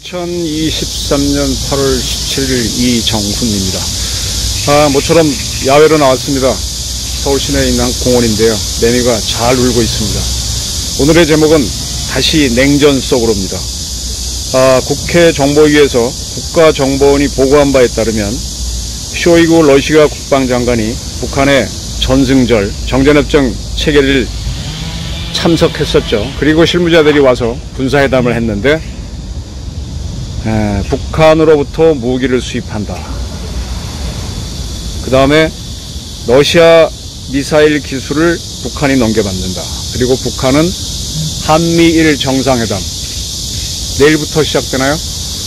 (2023년 8월 17일) 이정훈입니다. 모처럼 야외로 나왔습니다. 서울 시내에 있는 한 공원인데요. 매미가 잘 울고 있습니다. 오늘의 제목은 다시 냉전 속으로입니다. 국회 정보위에서 국가정보원이 보고한 바에 따르면 쇼이구 러시아 국방장관이 북한의 전승절 정전협정 체결일 참석했었죠. 그리고 실무자들이 와서 군사회담을 했는데 북한으로부터 무기를 수입한다. 그 다음에 러시아 미사일 기술을 북한이 넘겨받는다. 그리고 북한은 한미일 정상회담 내일부터 시작되나요?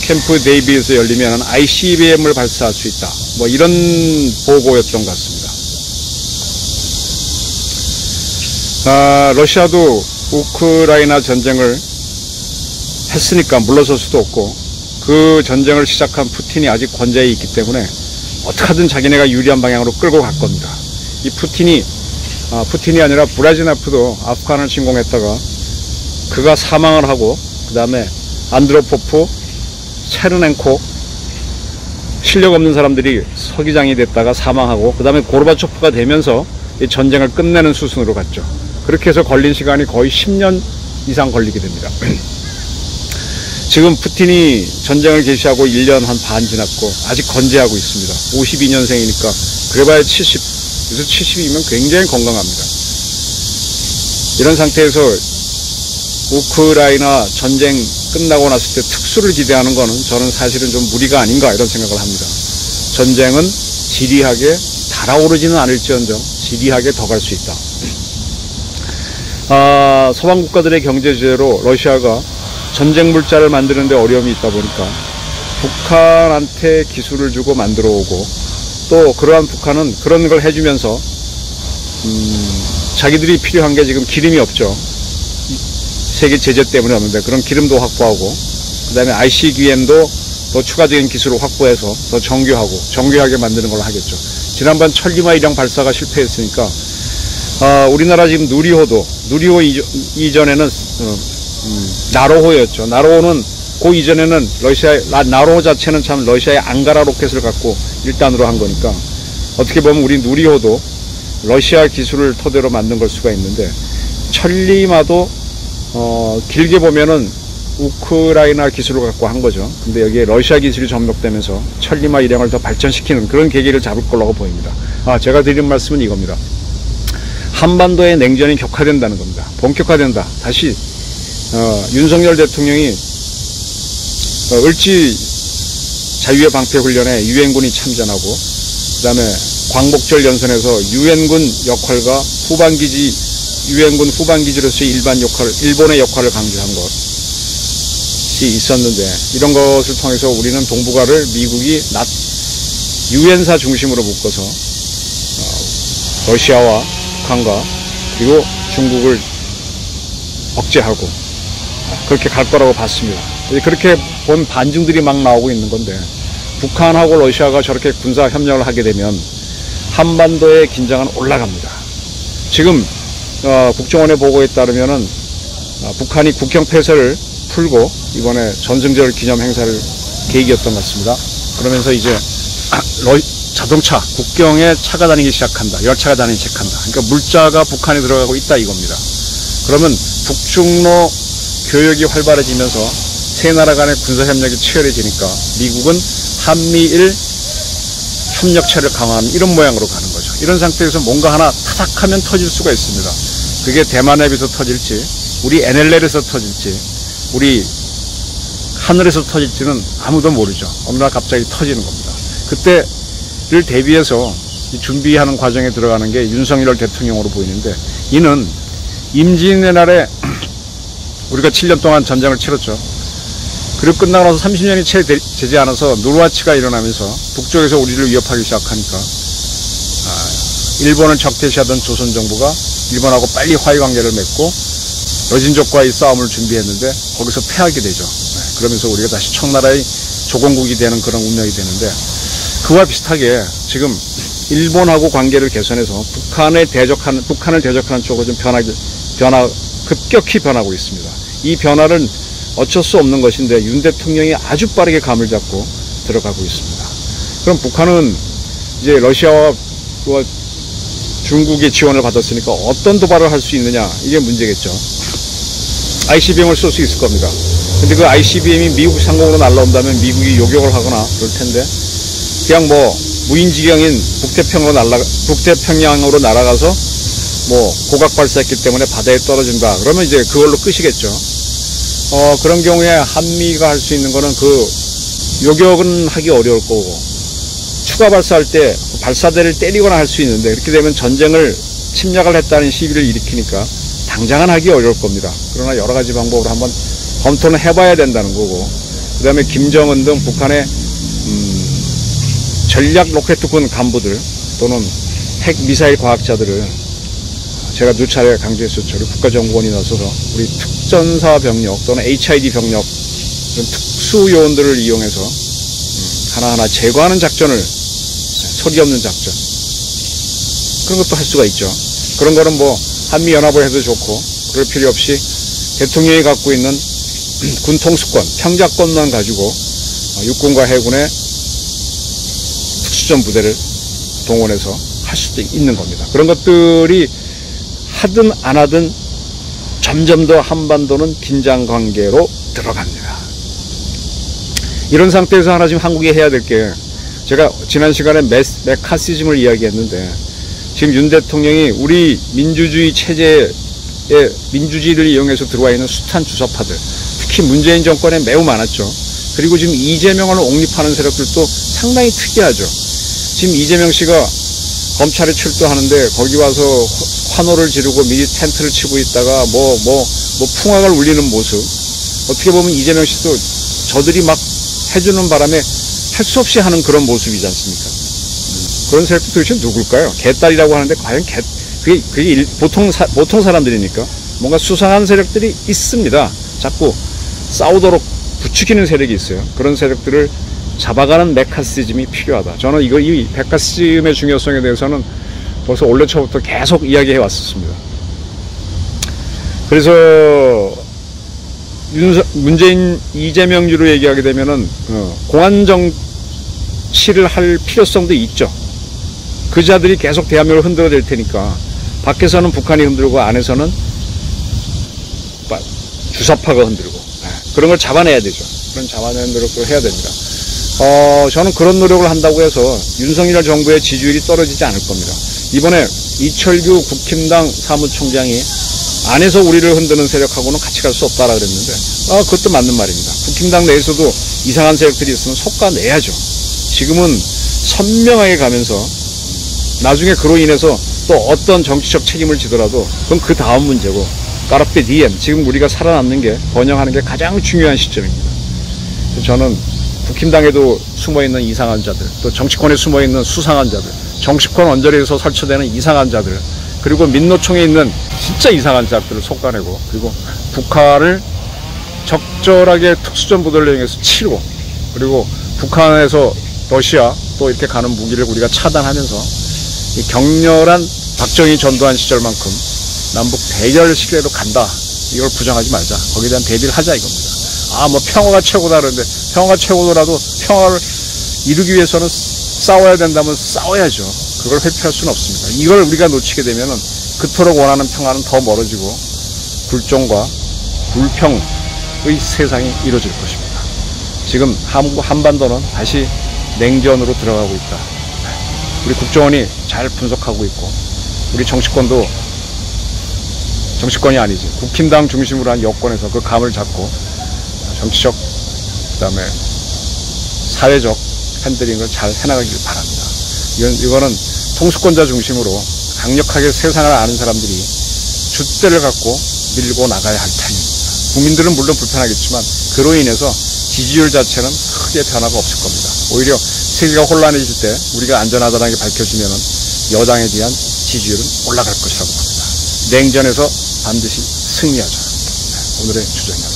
캠프 데이비드에서 열리면 ICBM을 발사할 수 있다. 뭐 이런 보고였던 것 같습니다. 러시아도 우크라이나 전쟁을 했으니까 물러설 수도 없고 그 전쟁을 시작한 푸틴이 아직 권좌에 있기 때문에 어떻게든 자기네가 유리한 방향으로 끌고 갈 겁니다. 이 푸틴이 아니라 브라지네프도 아프간을 침공했다가 그가 사망을 하고 그 다음에 안드로포프, 체르넨코 실력 없는 사람들이 서기장이 됐다가 사망하고 그 다음에 고르바초프가 되면서 이 전쟁을 끝내는 수순으로 갔죠. 그렇게 해서 걸린 시간이 거의 10년 이상 걸리게 됩니다. 지금 푸틴이 전쟁을 개시하고 1년 한 반 지났고 아직 건재하고 있습니다. 52년생이니까 그래봐야 70, 그래서 70이면 굉장히 건강합니다. 이런 상태에서 우크라이나 전쟁 끝나고 났을 때 특수를 기대하는 거는 저는 사실은 좀 무리가 아닌가 이런 생각을 합니다. 전쟁은 지리하게 달아오르지는 않을지언정 지리하게 더 갈 수 있다. 서방 국가들의 경제 제재로 러시아가 전쟁 물자를 만드는 데 어려움이 있다 보니까 북한한테 기술을 주고 만들어 오고 또 그러한 북한은 그런 걸 해주면서 자기들이 필요한 게 지금 기름이 없죠. 세계 제재 때문에 없는데 그런 기름도 확보하고 그 다음에 ICBM도 더 추가적인 기술을 확보해서 더 정교하게 만드는 걸로 하겠죠. 지난번 천리마 1형 발사가 실패했으니까 우리나라 지금 누리호 이전에는 나로호였죠. 나로호는 그 이전에는 나로호 자체는 참 러시아의 앙가라 로켓을 갖고 1단으로 한 거니까 어떻게 보면 우리 누리호도 러시아 기술을 토대로 만든 걸 수가 있는데 천리마도 길게 보면은 우크라이나 기술을 갖고 한 거죠. 근데 여기에 러시아 기술이 접목되면서 천리마 일형을 더 발전시키는 그런 계기를 잡을 거라고 보입니다. 제가 드린 말씀은 이겁니다. 한반도의 냉전이 격화된다는 겁니다. 본격화된다. 다시 윤석열 대통령이 을지 자유의 방패 훈련에 유엔군이 참전하고 그 다음에 광복절 연선에서 유엔군 역할과 유엔군 후방기지로서의 일본의 역할을 강조한 것이 있었는데 이런 것을 통해서 우리는 동북아를 미국이 유엔사 중심으로 묶어서 러시아와 북한과 그리고 중국을 억제하고 그렇게 갈 거라고 봤습니다. 그렇게 본 반증들이 막 나오고 있는 건데 북한하고 러시아가 저렇게 군사 협력을 하게 되면 한반도의 긴장은 올라갑니다. 지금 국정원의 보고에 따르면은 북한이 국경 폐쇄를 풀고 이번에 전승절 기념 행사를 계획이었던 것 같습니다. 그러면서 이제 자동차 국경에 차가 다니기 시작한다. 열차가 다니기 시작한다. 그러니까 물자가 북한에 들어가고 있다 이겁니다. 그러면 북중로 교역이 활발해지면서 세 나라 간의 군사협력이 치열해지니까 미국은 한미일 협력체를 강화하는 이런 모양으로 가는 거죠. 이런 상태에서 뭔가 하나 타닥하면 터질 수가 있습니다. 그게 대만해에서 터질지 우리 NLL에서 터질지 우리 하늘에서 터질지는 아무도 모르죠. 어느 날 갑자기 터지는 겁니다. 그때를 대비해서 준비하는 과정에 들어가는 게 윤석열 대통령으로 보이는데 이는 임진의 날에 우리가 7년 동안 전쟁을 치렀죠. 그리고 끝나고 나서 30년이 채 되지 않아서 노르와치가 일어나면서 북쪽에서 우리를 위협하기 시작하니까 일본을 적대시하던 조선정부가 일본하고 빨리 화해관계를 맺고 여진족과의 싸움을 준비했는데 거기서 패하게 되죠. 그러면서 우리가 다시 청나라의 조공국이 되는 그런 운명이 되는데 그와 비슷하게 지금 일본하고 관계를 개선해서 북한을 대적하는 쪽으로 좀 급격히 변하고 있습니다. 이 변화는 어쩔 수 없는 것인데 윤 대통령이 아주 빠르게 감을 잡고 들어가고 있습니다. 그럼 북한은 이제 러시아와 중국의 지원을 받았으니까 어떤 도발을 할 수 있느냐, 이게 문제겠죠. ICBM을 쏠 수 있을 겁니다. 근데 그 ICBM이 미국 상공으로 날라온다면 미국이 요격을 하거나 그럴 텐데, 그냥 뭐 무인지경인 북태평양으로 날아가서 뭐 고각 발사했기 때문에 바다에 떨어진다, 그러면 이제 그걸로 끝이겠죠. 그런 경우에 한미가 할 수 있는 거는 그 요격은 하기 어려울 거고, 추가 발사할 때 발사대를 때리거나 할 수 있는데, 이렇게 되면 전쟁을 침략을 했다는 시비를 일으키니까 당장은 하기 어려울 겁니다. 그러나 여러 가지 방법으로 한번 검토는 해봐야 된다는 거고, 그 다음에 김정은 등 북한의 전략 로켓군 간부들 또는 핵미사일 과학자들을 제가 누차례 강조했었죠. 국가정보원이 나서서 우리 특전사 병력 또는 HID 병력, 이런 특수요원들을 이용해서 하나하나 제거하는 작전을, 소리 없는 작전, 그런 것도 할 수가 있죠. 그런 거는 뭐 한미연합을 해도 좋고, 그럴 필요 없이 대통령이 갖고 있는 군 통수권, 평자권만 가지고 육군과 해군의 특수전 부대를 동원해서 할 수도 있는 겁니다. 그런 것들이 하든 안 하든 점점 더 한반도는 긴장 관계로 들어갑니다. 이런 상태에서 하나 지금 한국이 해야 될 게, 제가 지난 시간에 메카시즘을 이야기했는데, 지금 윤 대통령이 우리 민주주의 체제에 민주주의를 이용해서 들어와 있는 숱한 주사파들, 특히 문재인 정권에 매우 많았죠. 그리고 지금 이재명을 옹립하는 세력들도 상당히 특이하죠. 지금 이재명 씨가 검찰에 출두하는데 거기 와서 환호를 지르고 미리 텐트를 치고 있다가 뭐 풍악을 울리는 모습, 어떻게 보면 이재명 씨도 저들이 막 해주는 바람에 할 수 없이 하는 그런 모습이지 않습니까? 그런 세력도 도대체 누굴까요? 개딸이라고 하는데 과연 그게 보통 사람들이니까 뭔가 수상한 세력들이 있습니다. 자꾸 싸우도록 부추기는 세력이 있어요. 그런 세력들을 잡아가는 메카시즘이 필요하다. 저는 이 메카시즘의 중요성에 대해서는 벌써 올해 초부터 계속 이야기해 왔었습니다. 그래서 문재인 이재명주로 얘기하게 되면은 공안 정치를 할 필요성도 있죠. 그 자들이 계속 대한민국을 흔들어 댈 테니까, 밖에서는 북한이 흔들고 안에서는 주사파가 흔들고, 그런 걸 잡아내야 되죠. 그런 잡아내는 노력을 해야 됩니다. 저는 그런 노력을 한다고 해서 윤석열 정부의 지지율이 떨어지지 않을 겁니다. 이번에 이철규 국힘당 사무총장이 안에서 우리를 흔드는 세력하고는 같이 갈 수 없다라 그랬는데, 그것도 맞는 말입니다. 국힘당 내에서도 이상한 세력들이 있으면 솎아내야죠. 지금은 선명하게 가면서 나중에 그로 인해서 또 어떤 정치적 책임을 지더라도 그건 그 다음 문제고, 까르페 디엠, 지금 우리가 살아남는 게, 번영하는 게 가장 중요한 시점입니다. 저는 국힘당에도 숨어있는 이상한 자들, 또 정치권에 숨어있는 수상한 자들, 정치권 언저리에서 설치되는 이상한 자들, 그리고 민노총에 있는 진짜 이상한 자들을 솎아내고, 그리고 북한을 적절하게 특수전 부대를 이용해서 치고, 그리고 북한에서 러시아 또 이렇게 가는 무기를 우리가 차단하면서 이 격렬한 박정희 전두환 시절만큼 남북 대결 시기에도 간다. 이걸 부정하지 말자. 거기에 대한 대비를 하자 이겁니다. 뭐 평화가 최고다 그러는데, 평화가 최고더라도 평화를 이루기 위해서는 싸워야 된다면 싸워야죠. 그걸 회피할 수는 없습니다. 이걸 우리가 놓치게 되면은 그토록 원하는 평화는 더 멀어지고 굴종과 불평의 세상이 이루어질 것입니다. 지금 한반도는 다시 냉전으로 들어가고 있다. 우리 국정원이 잘 분석하고 있고, 우리 정치권도, 정치권이 아니지, 국힘당 중심으로 한 여권에서 그 감을 잡고 정치적, 그 다음에 사회적 핸들링을 잘 해나가길 바랍니다. 이거는 통수권자 중심으로 강력하게 세상을 아는 사람들이 줏대를 갖고 밀고 나가야 할 타임입니다. 국민들은 물론 불편하겠지만 그로 인해서 지지율 자체는 크게 변화가 없을 겁니다. 오히려 세계가 혼란해질 때 우리가 안전하다는 게 밝혀지면은 여당에 대한 지지율은 올라갈 것이라고 봅니다. 냉전에서 반드시 승리하자. 오늘의 주제입니다.